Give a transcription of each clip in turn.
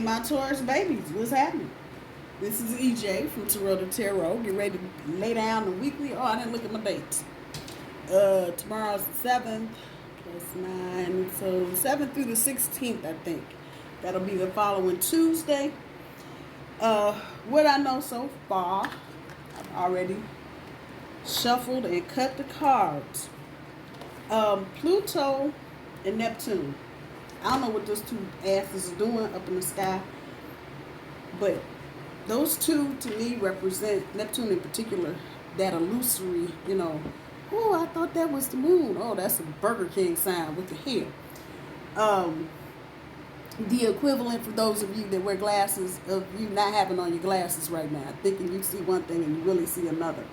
my Taurus babies, what's happening? This is EJ from Taurota Tarot. Get ready to lay down the weekly. Oh, I didn't look at my dates. Tomorrow's the 7th, plus 9. So 7th through the 16th, I think. That'll be the following Tuesday. What I know so far, I've already shuffled and cut the cards. Pluto and Neptune. I don't know what those two asses are doing up in the sky, but those two to me represent, Neptune in particular, that illusory, oh, I thought that was the moon. Oh, that's a Burger King sign with the hair. The equivalent for those of you that wear glasses of you not having on your glasses right now, thinking you see one thing and you really see another.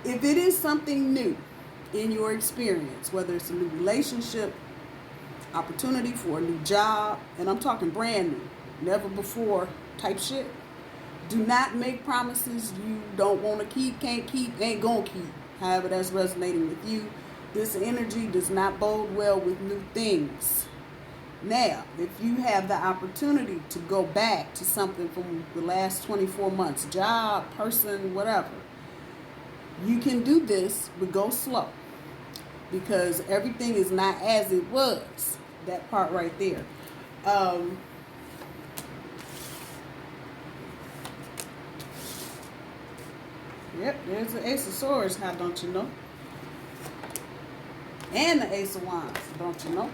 If it is something new in your experience, whether it's a new relationship, opportunity for a new job, and I'm talking brand new, never before type shit, do not make promises you don't want to keep, can't keep, ain't gonna keep. However that's resonating with you. This energy does not bode well with new things. Now, if you have the opportunity to go back to something from the last 24 months, job, person, whatever, you can do this, but go slow. Because everything is not as it was. That part right there. Yep, there's the Ace of Swords, how don't you know? And the Ace of Wands, don't you know?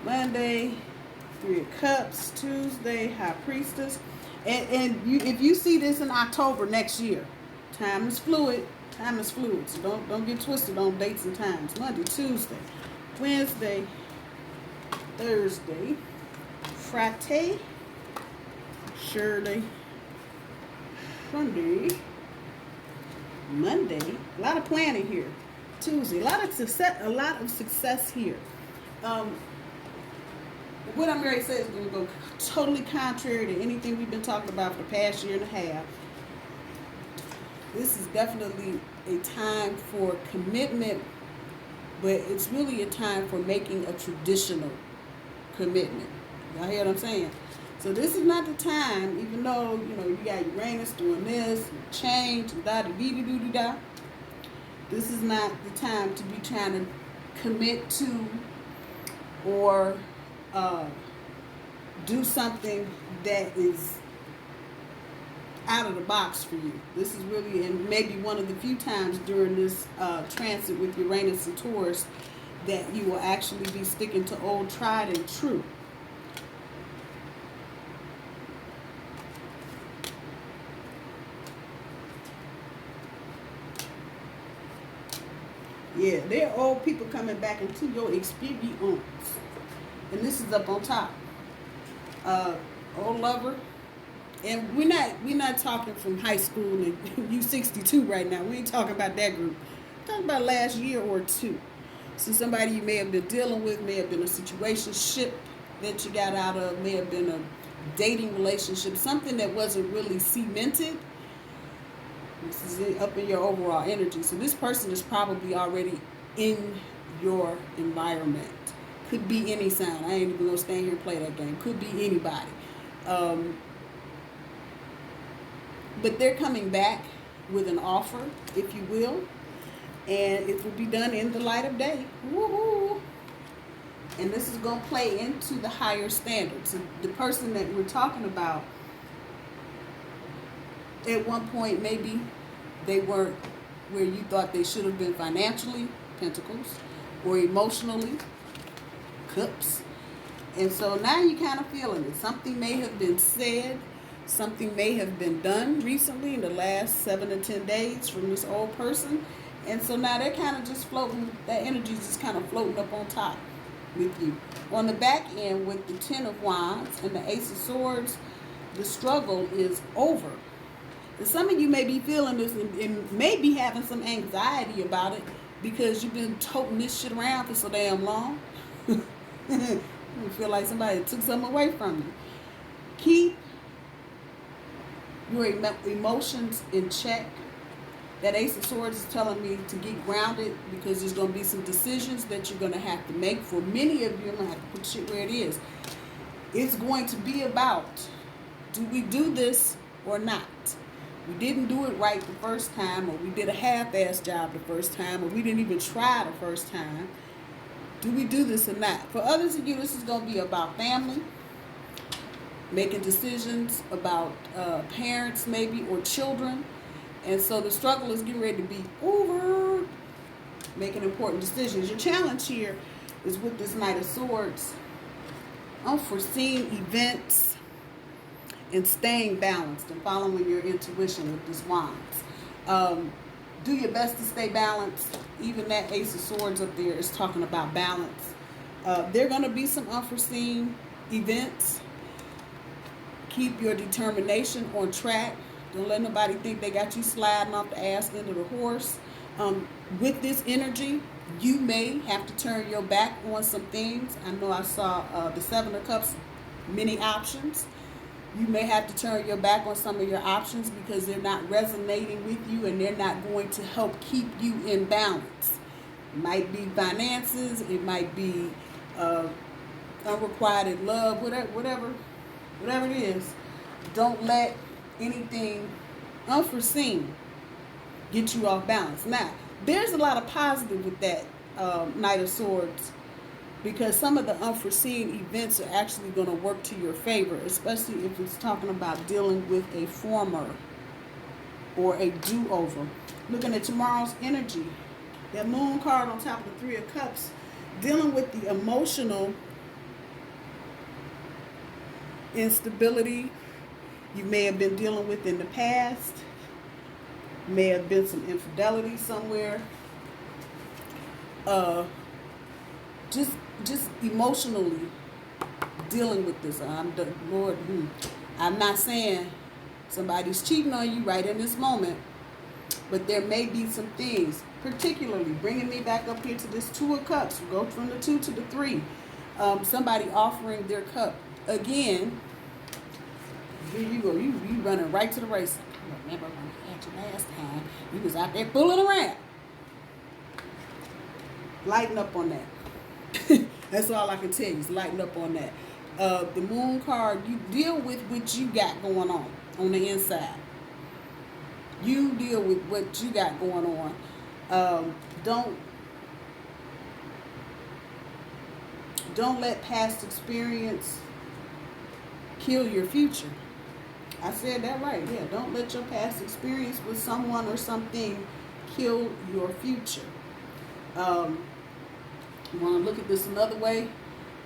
Monday, Three of Cups. Tuesday, High Priestess. And if you see this in October next year, time is fluid. Time is fluid, so don't get twisted on dates and times. Monday, Tuesday, Wednesday, Thursday, Friday, Saturday, Sunday, Monday. A lot of planning here. Tuesday, a lot of success here. What I'm ready to say is going to go totally contrary to anything we've been talking about for the past year and a half. This is definitely a time for commitment, but it's really a time for making a traditional commitment. Y'all hear what I'm saying? So this is not the time, even though, you got Uranus doing this, change, da-da-dee-dee-doo-dee-da. This is not the time to be trying to commit to or do something that is out of the box for you. This is really, and maybe one of the few times during this transit with Uranus and Taurus that you will actually be sticking to old tried and true. Yeah, there are old people coming back into your experience. And this is up on top. Old lover. And we're not talking from high school and you 62 right now. We ain't talking about that group. We're talking about last year or two. So somebody you may have been dealing with, may have been a situationship that you got out of, may have been a dating relationship, something that wasn't really cemented. This is up in your overall energy. So this person is probably already in your environment. Could be any sign. I ain't even gonna stand here and play that game. Could be anybody. But they're coming back with an offer, if you will, and it will be done in the light of day. Woohoo! And this is going to play into the higher standards. So the person that we're talking about, at one point, maybe they weren't where you thought they should have been financially, Pentacles, or emotionally, Cups. And so now you're kind of feeling it. Something may have been said. Something may have been done recently in the last 7 to 10 days from this old person. And so now they're kind of just floating, that energy is just kind of floating up on top with you. On the back end with the Ten of Wands and the Ace of Swords, the struggle is over. And some of you may be feeling this and may be having some anxiety about it because you've been toting this shit around for so damn long. You feel like somebody took something away from you. Keep your emotions in check. That Ace of Swords is telling me to get grounded because there's going to be some decisions that you're going to have to make. For many of you, I'm going to have to put shit where it is. It's going to be about, do we do this or not? We didn't do it right the first time, or we did a half-ass job the first time, or we didn't even try the first time. Do we do this or not? For others of you, this is going to be about family, making decisions about parents maybe, or children. And so the struggle is getting ready to be over, making important decisions. Your challenge here is with this Knight of Swords, unforeseen events, and staying balanced and following your intuition with this Wands. Do your best to stay balanced. Even that Ace of Swords up there is talking about balance. There are going to be some unforeseen events. Keep your determination on track. Don't let nobody think they got you sliding off the ass end of the horse. With this energy, you may have to turn your back on some things. I know I saw the Seven of Cups, many options. You may have to turn your back on some of your options because they're not resonating with you and they're not going to help keep you in balance. It might be finances, it might be unrequited love, whatever it is. Don't let anything unforeseen get you off balance. Now, there's a lot of positive with that Knight of Swords, because some of the unforeseen events are actually going to work to your favor, especially if it's talking about dealing with a former or a do-over. Looking at tomorrow's energy, that Moon card on top of the Three of Cups, dealing with the emotional instability you may have been dealing with in the past. May have been some infidelity somewhere. Just emotionally dealing with this. I'm not saying somebody's cheating on you right in this moment, but there may be some things, particularly bringing me back up here to this Two of Cups. Go from the 2 to the 3. Somebody offering their cup again. Here you go. You running right to the race. Remember when I had you last time? You was out there fooling around. Lighten up on that. That's all I can tell you is lighten up on that. The Moon card, you deal with what you got going on the inside. You deal with what you got going on. Don't let past experience kill your future. I said that right. Yeah, don't let your past experience with someone or something kill your future. You want to look at this another way?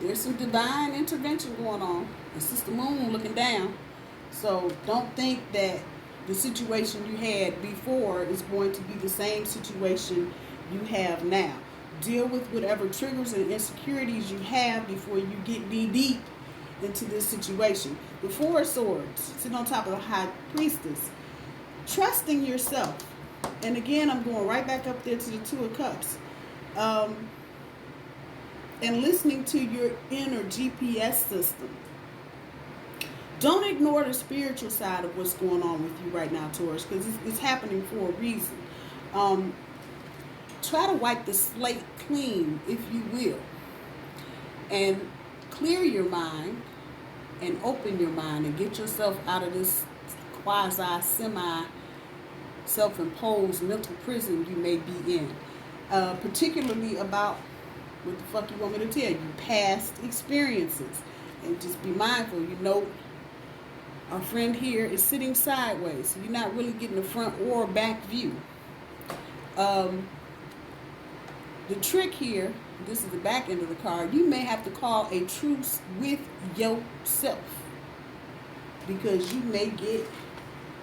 There's some divine intervention going on. It's just the Moon looking down. So don't think that the situation you had before is going to be the same situation you have now. Deal with whatever triggers and insecurities you have before you get deep into this situation. The Four of Swords, sitting on top of the High Priestess. Trusting yourself. And again, I'm going right back up there to the Two of Cups. And listening to your inner GPS system. Don't ignore the spiritual side of what's going on with you right now, Taurus, because it's happening for a reason. Try to wipe the slate clean, if you will, and clear your mind and open your mind and get yourself out of this quasi-semi self-imposed mental prison you may be in. Particularly about what the fuck you want me to tell you, past experiences. And just be mindful, you know, our friend here is sitting sideways, so you're not really getting the front or back view. The trick here, this is the back end of the card, you may have to call a truce with yourself. Because you may get,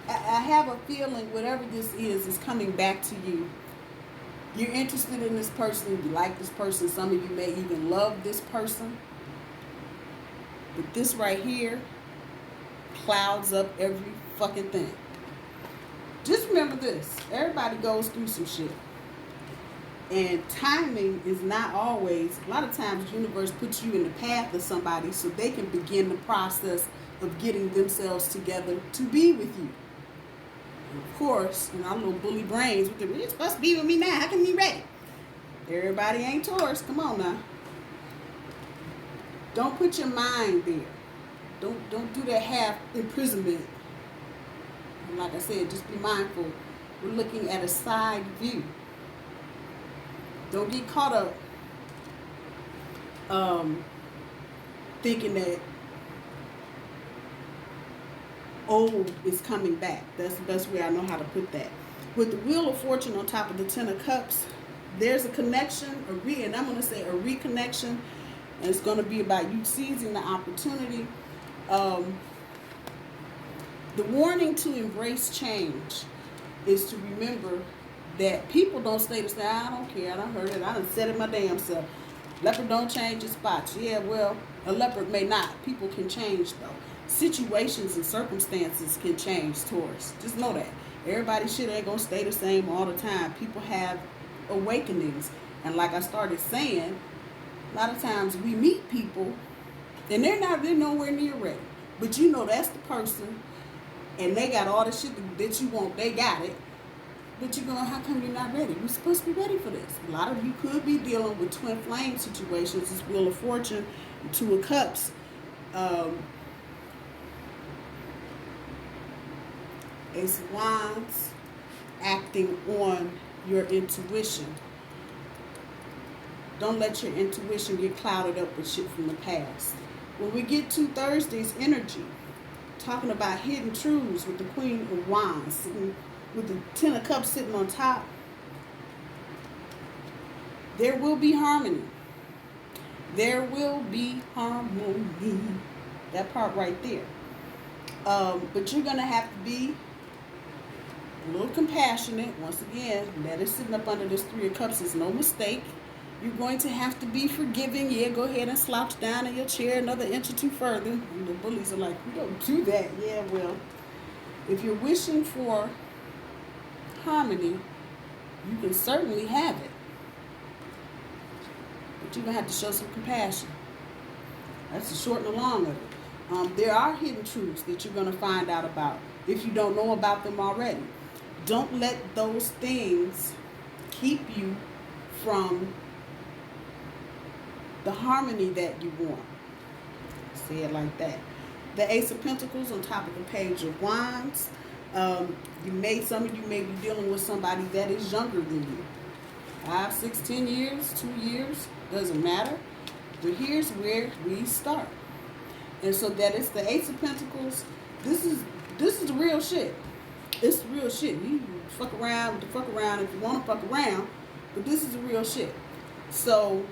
I have a feeling whatever this is coming back to you. You're interested in this person, you like this person, some of you may even love this person. But this right here clouds up every fucking thing. Just remember this, everybody goes through some shit. And timing is not always, a lot of times the universe puts you in the path of somebody so they can begin the process of getting themselves together to be with you. And of course, in our little bully brains, you're supposed to be with me now, how can you be ready? Everybody ain't Taurus, come on now. Don't put your mind there. Don't do that half imprisonment. And like I said, just be mindful. We're looking at a side view. Don't get caught up thinking that old is coming back. That's the best way I know how to put that. With the Wheel of Fortune on top of the Ten of Cups, there's a connection, and I'm going to say a reconnection, and it's going to be about you seizing the opportunity. The warning to embrace change is to remember that people don't stay the same. I don't care. I done heard it. I done said it my damn self. Leopard don't change its spots. Yeah, well, a leopard may not. People can change, though. Situations and circumstances can change, Taurus. Just know that. Everybody's shit ain't going to stay the same all the time. People have awakenings. And like I started saying, a lot of times we meet people, and they're nowhere near ready. But you know that's the person, and they got all the shit that you want. They got it. But you're going, how come you're not ready? We're supposed to be ready for this. A lot of you could be dealing with twin flame situations. This Wheel of Fortune, Two of Cups. Ace of Wands, acting on your intuition. Don't let your intuition get clouded up with shit from the past. When we get to Thursday's energy, talking about hidden truths with the Queen of Wands, sitting with the Ten of Cups sitting on top, there will be harmony. There will be harmony. That part right there. But you're going to have to be a little compassionate. Once again, that is sitting up under this Three of Cups is no mistake. You're going to have to be forgiving. Yeah, go ahead and slouch down in your chair another inch or two further. And the bullies are like, we don't do that. Yeah, well, if you're wishing for harmony, you can certainly have it. But you're going to have to show some compassion. That's the short and the long of it. There are hidden truths that you're going to find out about if you don't know about them already. Don't let those things keep you from the harmony that you want. Say it like that. The Ace of Pentacles on top of the Page of Wands. Some of you may be dealing with somebody that is younger than you. 5, 6, 10 years, 2 years, doesn't matter. But here's where we start. And so that is the Ace of Pentacles. This is the real shit. It's the real shit. You fuck around with the fuck around if you want to fuck around. But this is the real shit. So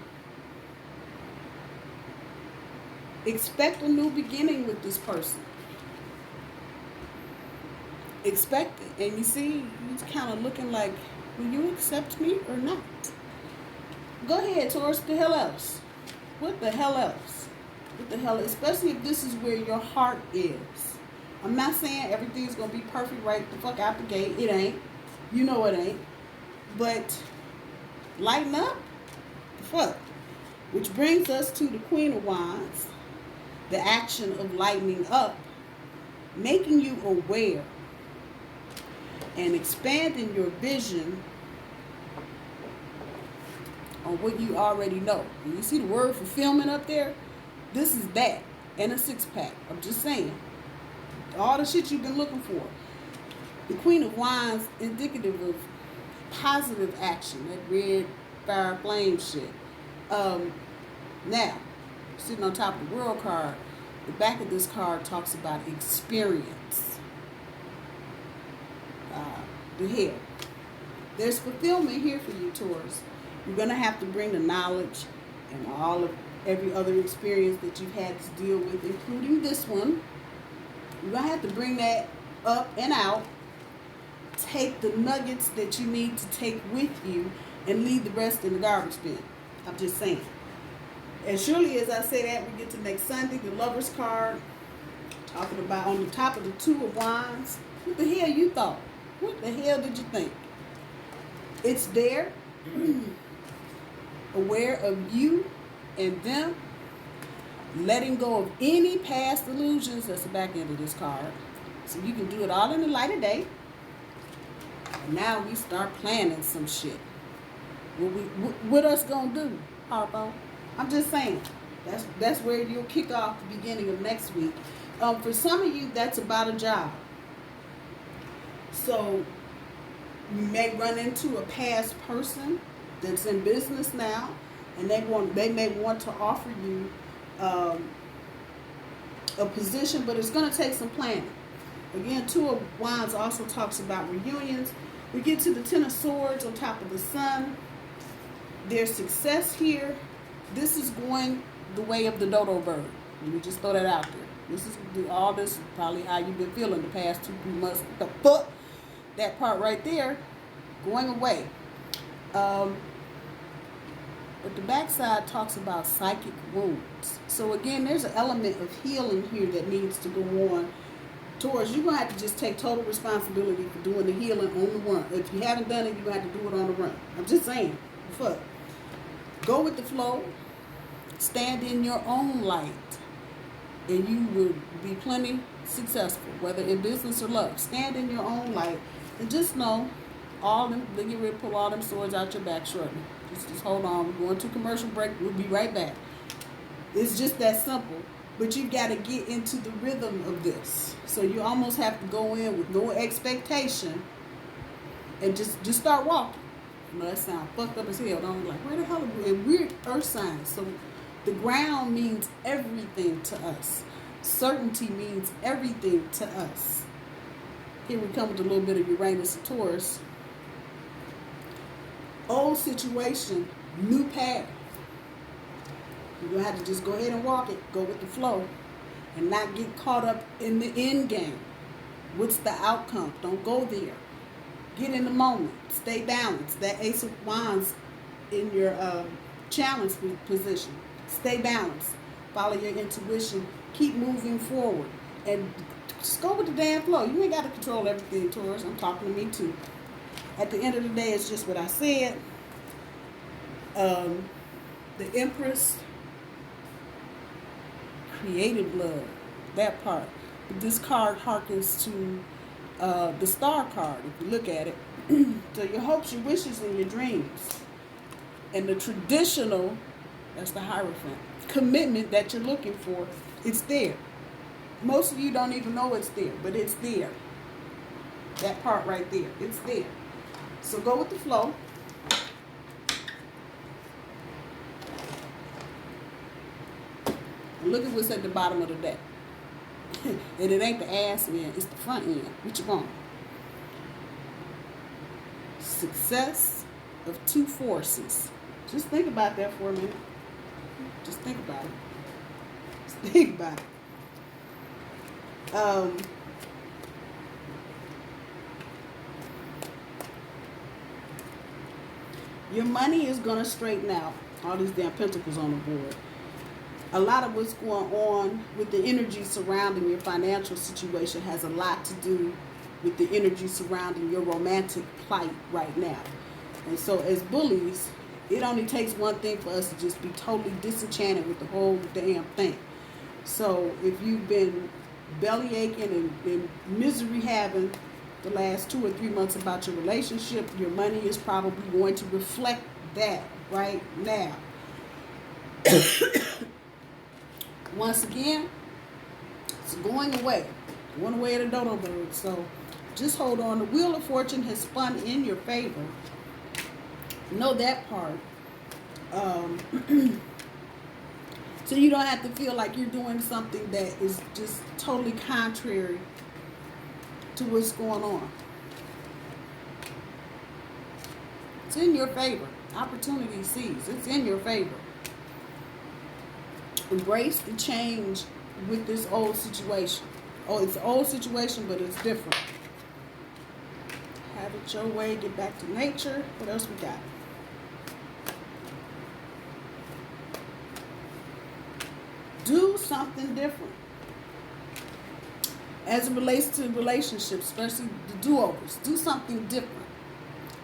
expect a new beginning with this person. Expect it. And you see, he's kind of looking like, will you accept me or not? Go ahead, Taurus. The hell else? What the hell else? What the hell? Especially if this is where your heart is. I'm not saying everything's going to be perfect right the fuck out the gate. It ain't. You know it ain't. But lighten up. The fuck. Which brings us to the Queen of Wands. The action of lightening up. Making you aware. And expanding your vision on what you already know. And you see the word fulfillment up there? This is that. And a 6-pack. I'm just saying. All the shit you've been looking for. The Queen of Wands, indicative of positive action. That red fire flame shit. Now, sitting on top of the World card, the back of this card talks about experience. The hell. There's fulfillment here for you, Taurus. You're going to have to bring the knowledge and every other experience that you've had to deal with, including this one. You're going to have to bring that up and out. Take the nuggets that you need to take with you and leave the rest in the garbage bin. I'm just saying. As surely as I say that, we get to next Sunday, the Lover's card, talking about on the top of the Two of Wands. What the hell you thought? What the hell did you think? It's there. Aware of you and them. Letting go of any past illusions. That's the back end of this card. So you can do it all in the light of day. And now we start planning some shit. What us gonna do, Harpo? I'm just saying. That's where you'll kick off the beginning of next week. For some of you, that's about a job. So you may run into a past person that's in business now, and they may want to offer you a position, but it's going to take some planning. Again, Two of Wands also talks about reunions. We get to the Ten of Swords on top of the Sun. There's success here. This is going the way of the dodo bird. Let me just throw that out there. This is probably how you've been feeling the past 2-3 months. The fuck, that part right there, going away. But the backside talks about psychic wounds. So again, there's an element of healing here that needs to go on. Taurus, you're going to have to just take total responsibility for doing the healing on the run. If you haven't done it, you're going to have to do it on the run. I'm just saying. Fuck. Go with the flow. Stand in your own light. And you will be plenty successful, whether in business or love. Stand in your own light. And just know, they get ready to pull all them swords out your back shortly. Just hold on. We're going to a commercial break. We'll be right back. It's just that simple. But you've got to get into the rhythm of this. So you almost have to go in with no expectation and just start walking. You know, that sounds fucked up as hell. Don't like, where the hell are we? And we're earth signs. So the ground means everything to us. Certainty means everything to us. Here we come with a little bit of Uranus and Taurus. Old situation, new path. You're going to have to just go ahead and walk it. Go with the flow. And not get caught up in the end game. What's the outcome? Don't go there. Get in the moment. Stay balanced. That Ace of Wands in your challenge position. Stay balanced. Follow your intuition. Keep moving forward. And just go with the damn flow. You ain't got to control everything, Taurus. I'm talking to me too. At the end of the day, it's just what I said. The Empress, creative love, that part. But this card harkens to the Star card, if you look at it. So your hopes, your wishes, and your dreams. And the traditional, that's the Hierophant, commitment that you're looking for, it's there. Most of you don't even know it's there, but it's there. That part right there, it's there. So go with the flow. And look at what's at the bottom of the deck. And it ain't the ass end, it's the front end. What you want? Success of two forces. Just think about that for a minute. Just think about it. Just think about it. Your money is going to straighten out. All these damn pentacles on the board. A lot of what's going on with the energy surrounding your financial situation has a lot to do with the energy surrounding your romantic plight right now. And so as bullies, it only takes one thing for us to just be totally disenchanted with the whole damn thing. So if you've been belly aching and misery having the last 2 or 3 months about your relationship, your money is probably going to reflect that right now. Once again, it's going away at a dodo bird. So just hold on. The Wheel of Fortune has spun in your favor. Know that part. So you don't have to feel like you're doing something that is just totally contrary to what's going on. It's in your favor. Opportunity seized. It's in your favor. Embrace the change with this old situation. Oh, it's an old situation, but it's different. Have it your way. Get back to nature. What else we got? Do something different. As it relates to relationships, especially the do-overs, do something different.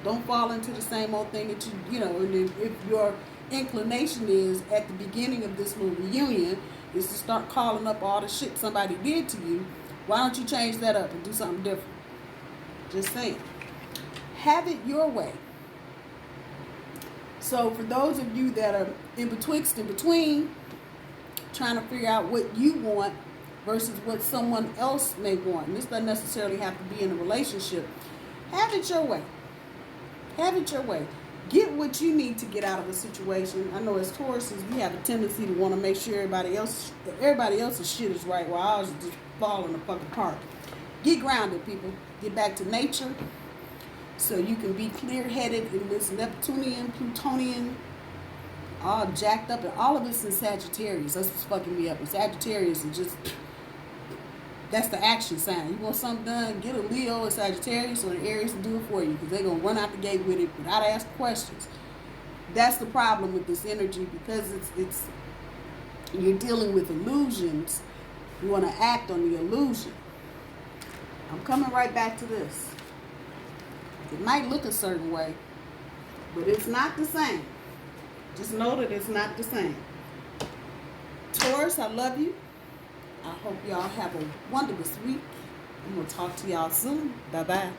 Don't fall into the same old thing that you know, and if your inclination is at the beginning of this little reunion is to start calling up all the shit somebody did to you, why don't you change that up and do something different? Just saying. Have it your way. So for those of you that are in betwixt and between, trying to figure out what you want versus what someone else may want. And this doesn't necessarily have to be in a relationship. Have it your way. Have it your way. Get what you need to get out of a situation. I know as Tauruses, we have a tendency to want to make sure everybody else's shit is right while ours is just falling the fuck apart. Get grounded, people. Get back to nature so you can be clear-headed in this Neptunian, Plutonian, all jacked up, and all of it's in Sagittarius. That's what's fucking me up. And Sagittarius is just, that's the action sign. You want something done, get a Leo, a Sagittarius, or an Aries to do it for you, because they're going to run out the gate with it without asking questions. That's the problem with this energy, because it's you're dealing with illusions. You want to act on the illusion. I'm coming right back to this. It might look a certain way, but it's not the same. Just know that it's not the same. Taurus, I love you. I hope y'all have a wonderful week. I'm going to talk to y'all soon. Bye-bye.